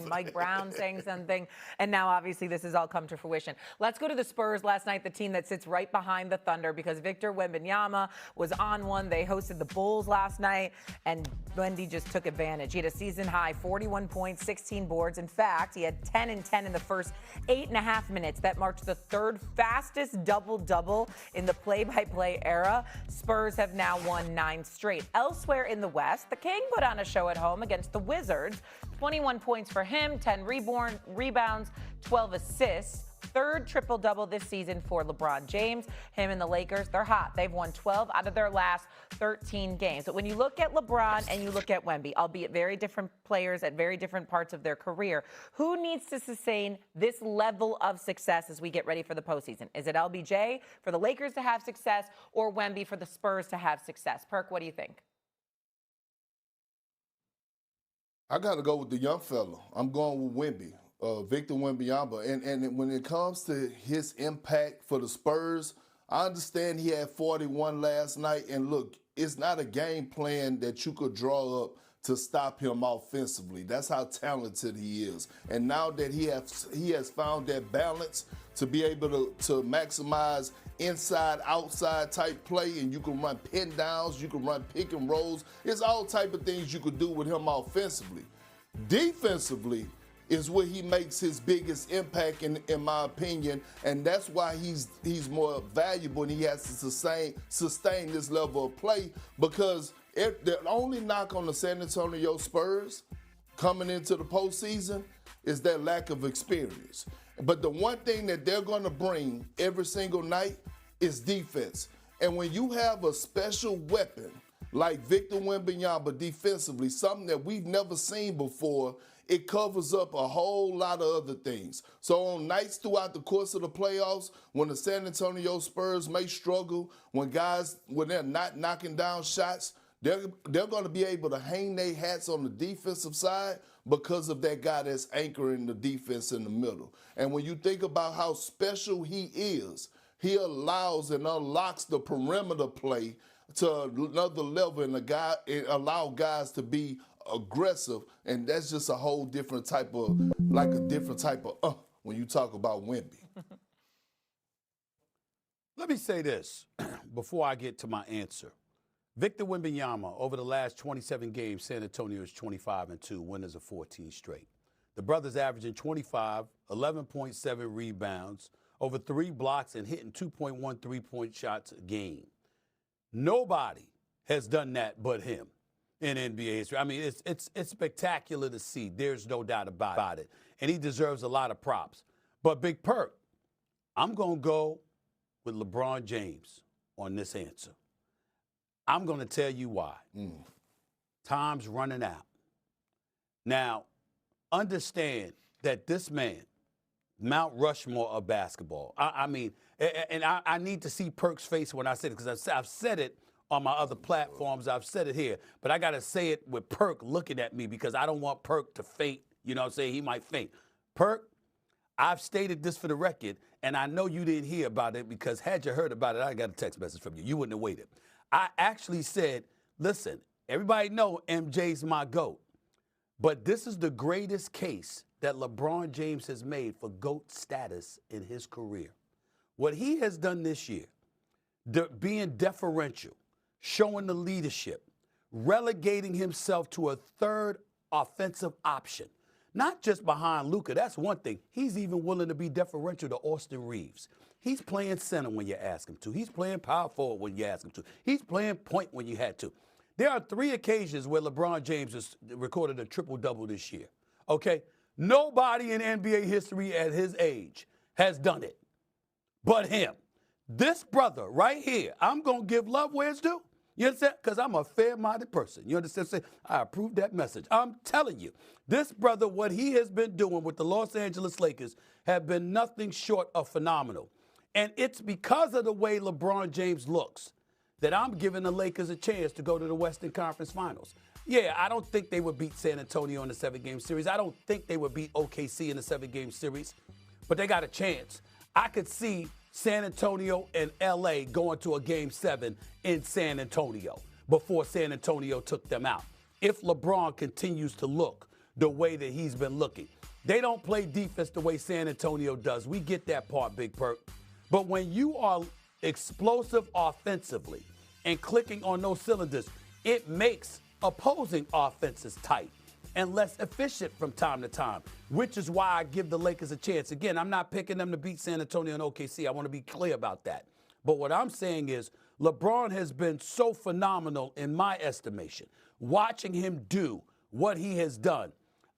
something, Mike Brown saying something, and now obviously this has all come to fruition. Let's go to the Spurs last night, the team that sits right behind the Thunder, because Victor Wembanyama was on one. They hosted the Bulls last night, and Wemby just took advantage. He had a season-high 41 points, 16 boards. In fact, he had 10 and 10 in the first 8.5 minutes. That marked the third fastest double-double in the play-by-play era. Spurs have now won 9 straight. Elsewhere in the West, the King put on a show at home against the Wizards. 21 points for him, 10 rebounds, 12 assists. Third triple-double this season for LeBron James. Him and the Lakers, they're hot. They've won 12 out of their last 13 games. But when you look at LeBron and you look at Wemby, albeit very different players at very different parts of their career, who needs to sustain this level of success as we get ready for the postseason? Is it LBJ for the Lakers to have success, or Wemby for the Spurs to have success? Perk, what do you think? I got to go with the young fella. I'm going with Wemby. Victor Wembanyama. And when it comes to his impact for the Spurs, I understand he had 41 last night. And look, it's not a game plan that you could draw up to stop him offensively. That's how talented he is. And now that he has found that balance to be able to maximize inside, outside type play, and you can run pin downs, you can run pick and rolls. It's all type of things you could do with him offensively. Defensively is where he makes his biggest impact, in my opinion, and that's why he's more valuable and he has to sustain this level of play, because the only knock on the San Antonio Spurs coming into the postseason is their lack of experience. But the one thing that they're going to bring every single night is defense. And when you have a special weapon like Victor Wembanyama defensively, something that we've never seen before, it covers up a whole lot of other things. So on nights throughout the course of the playoffs, when the San Antonio Spurs may struggle, when they're not knocking down shots, they're going to be able to hang their hats on the defensive side because of that guy that's anchoring the defense in the middle. And when you think about how special he is, he allows and unlocks the perimeter play to another level and allow guys to be aggressive, and that's just a whole different type of, when you talk about Wemby. Let me say this before I get to my answer. Victor Wembanyama, over the last 27 games, San Antonio is 25-2, winners of 14 straight. The brothers averaging 25, 11.7 rebounds, over 3 blocks, and hitting 2.1 three-point shots a game. Nobody has done that but him in NBA history. I mean, it's spectacular to see. There's no doubt about it. And he deserves a lot of props. But Big Perk, I'm going to go with LeBron James on this answer. I'm going to tell you why. Time's running out. Now, understand that this man, Mount Rushmore of basketball. I mean, I need to see Perk's face when I said it, because I've said it on my other platforms. I've said it here. But I got to say it with Perk looking at me, because I don't want Perk to faint. You know what I'm saying? He might faint. Perk, I've stated this for the record, and I know you didn't hear about it, because had you heard about it, I got a text message from you. You wouldn't have waited. I actually said, listen, everybody know MJ's my GOAT, but this is the greatest case that LeBron James has made for GOAT status in his career. What he has done this year, being deferential, showing the leadership, relegating himself to a third offensive option, not just behind Luka. That's one thing. He's even willing to be deferential to Austin Reeves. He's playing center when you ask him to. He's playing power forward when you ask him to. He's playing point when you had to. There are 3 occasions where LeBron James has recorded a triple-double this year. Okay? Nobody in NBA history at his age has done it but him. This brother right here, I'm going to give love where it's due. You understand? Because I'm a fair-minded person. You understand? I approve that message. I'm telling you, this brother, what he has been doing with the Los Angeles Lakers have been nothing short of phenomenal. And it's because of the way LeBron James looks that I'm giving the Lakers a chance to go to the Western Conference Finals. Yeah, I don't think they would beat San Antonio in the 7-game series. I don't think they would beat OKC in the 7-game series, but they got a chance. I could see San Antonio and LA going to a Game 7 in San Antonio before San Antonio took them out. If LeBron continues to look the way that he's been looking. They don't play defense the way San Antonio does. We get that part, Big Perk. But when you are explosive offensively and clicking on those cylinders, it makes opposing offenses tight and less efficient from time to time, which is why I give the Lakers a chance. Again, I'm not picking them to beat San Antonio and OKC. I want to be clear about that. But what I'm saying is LeBron has been so phenomenal in my estimation. Watching him do what he has done,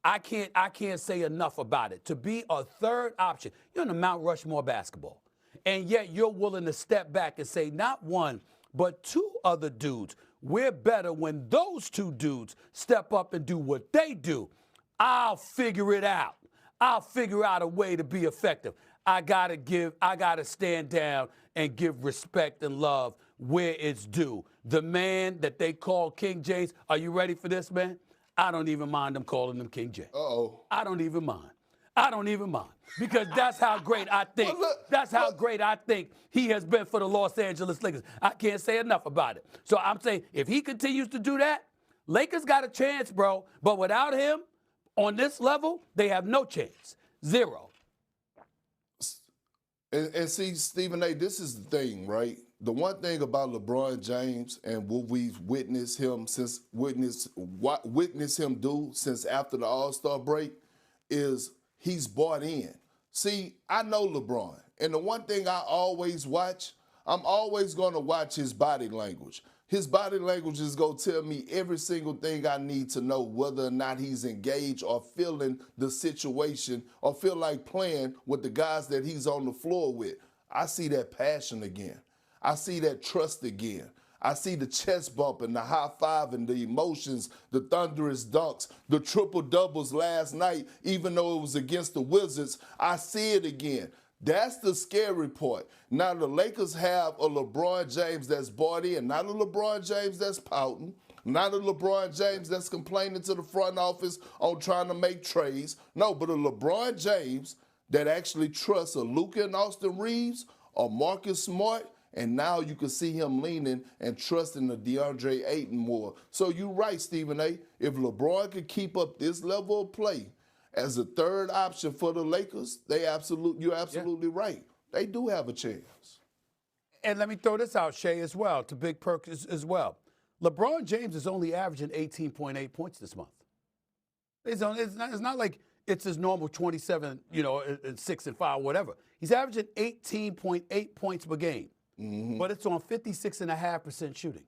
I can't say enough about it. To be a third option, you're in the Mount Rushmore basketball, and yet you're willing to step back and say not one, but two other dudes. We're better when those two dudes step up and do what they do. I'll figure it out. I'll figure out a way to be effective. I gotta stand down and give respect and love where it's due. The man that they call King James, are you ready for this, man? I don't even mind them calling him King James. Uh-oh. I don't even mind. I don't even mind. Because that's how great I think. That's how great I think he has been for the Los Angeles Lakers. I can't say enough about it. So I'm saying if he continues to do that, Lakers got a chance, bro. But without him, on this level, they have no chance. Zero. And see, Stephen A., this is the thing, right? The one thing about LeBron James and what we've witnessed him do since after the All-Star break is he's bought in. See, I know LeBron, and the one thing I always watch, I'm always going to watch his body language. His body language is going to tell me every single thing I need to know whether or not he's engaged or feeling the situation or feel like playing with the guys that he's on the floor with. I see that passion again. I see that trust again. I see the chest bumping, the high fiving, the emotions, the thunderous dunks, the triple doubles last night, even though it was against the Wizards. I see it again. That's the scary part. Now the Lakers have a LeBron James that's bought in, not a LeBron James that's pouting, not a LeBron James that's complaining to the front office on trying to make trades. No, but a LeBron James that actually trusts a Luka and Austin Reeves or Marcus Smart. And now you can see him leaning and trusting the DeAndre Ayton more. So you're right, Stephen A. If LeBron could keep up this level of play as a third option for the Lakers, you're absolutely right. They do have a chance. And let me throw this out, Shay, as well, to Big Perk as well. LeBron James is only averaging 18.8 points this month. It's not like it's his normal 27, and 6 and 5, whatever. He's averaging 18.8 points per game. Mm-hmm. But it's on 56.5% shooting.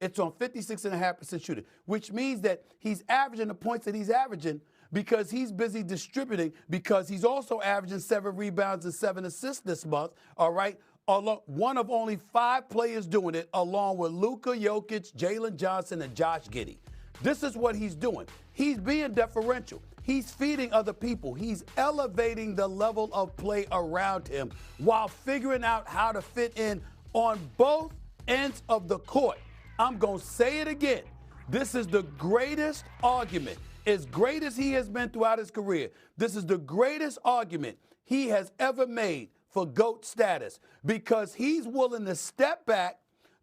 It's on 56.5% shooting, which means that he's averaging the points that he's averaging because he's busy distributing, because he's also averaging 7 rebounds and 7 assists this month, all right? One of only 5 players doing it, along with Luka Jokic, Jalen Johnson, and Josh Giddey. This is what he's doing. He's being deferential. He's feeding other people. He's elevating the level of play around him while figuring out how to fit in on both ends of the court. I'm going to say it again. This is the greatest argument. As great as he has been throughout his career, this is the greatest argument he has ever made for GOAT status because he's willing to step back,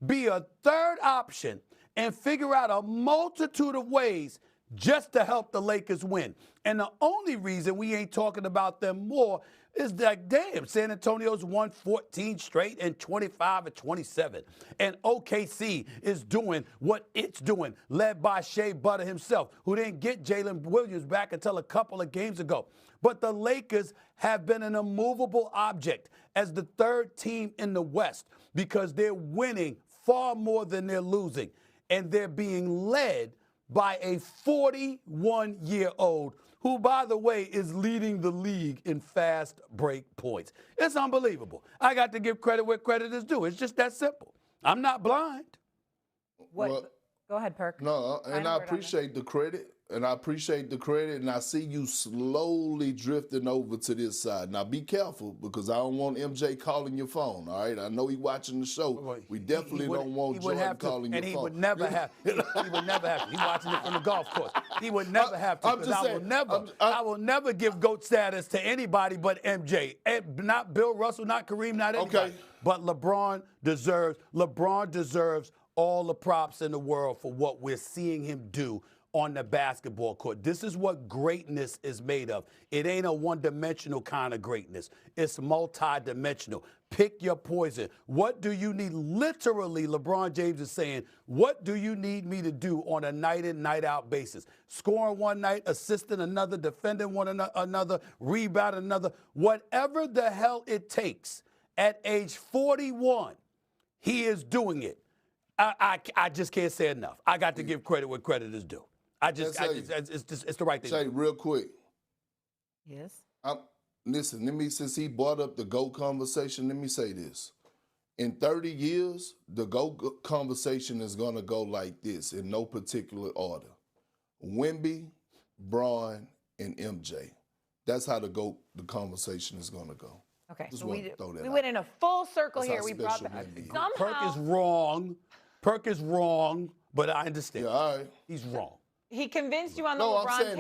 be a third option, and figure out a multitude of ways just to help the Lakers win. And the only reason we ain't talking about them more is that, damn, San Antonio's won 14 straight and 25 and 27. And OKC is doing what it's doing, led by Shea Butter himself, who didn't get Jalen Williams back until a couple of games ago. But the Lakers have been an immovable object as the third team in the West because they're winning far more than they're losing. And they're being led by a 41-year-old who, by the way, is leading the league in fast break points. It's unbelievable. I got to give credit where credit is due. It's just that simple. I'm not blind. Go ahead, Perk. No, and I appreciate the credit. And I appreciate the credit, and I see you slowly drifting over to this side. Now, be careful, because I don't want MJ calling your phone, all right? I know he's watching the show. We definitely don't want Jordan calling your phone. And he would never have. He would never have. He's watching it from the golf course. He would never have to, because I will never give GOAT status to anybody but MJ. Not Bill Russell, not Kareem, not anybody. Okay. But LeBron deserves all the props in the world for what we're seeing him do on the basketball court. This is what greatness is made of. It ain't a one-dimensional kind of greatness. It's multi-dimensional. Pick your poison. What do you need? Literally, LeBron James is saying, what do you need me to do on a night-in, night-out basis? Scoring one night, assisting another, defending one another, rebounding another. Whatever the hell it takes. At age 41, he is doing it. I just can't say enough. I got to give credit where credit is due. It's the right thing. Say real quick. Yes. Listen, since he brought up the GOAT conversation, let me say this. In 30 years, the GOAT conversation is going to go like this in no particular order. Wemby, Bron, and MJ. That's how the conversation is going to go. Okay, Just so we out. went in a full circle That's here. how We brought special back. Wemby is. Somehow, Perk is wrong, but I understand. Yeah, all right. He's wrong. he convinced you on the No, I'm LeBron saying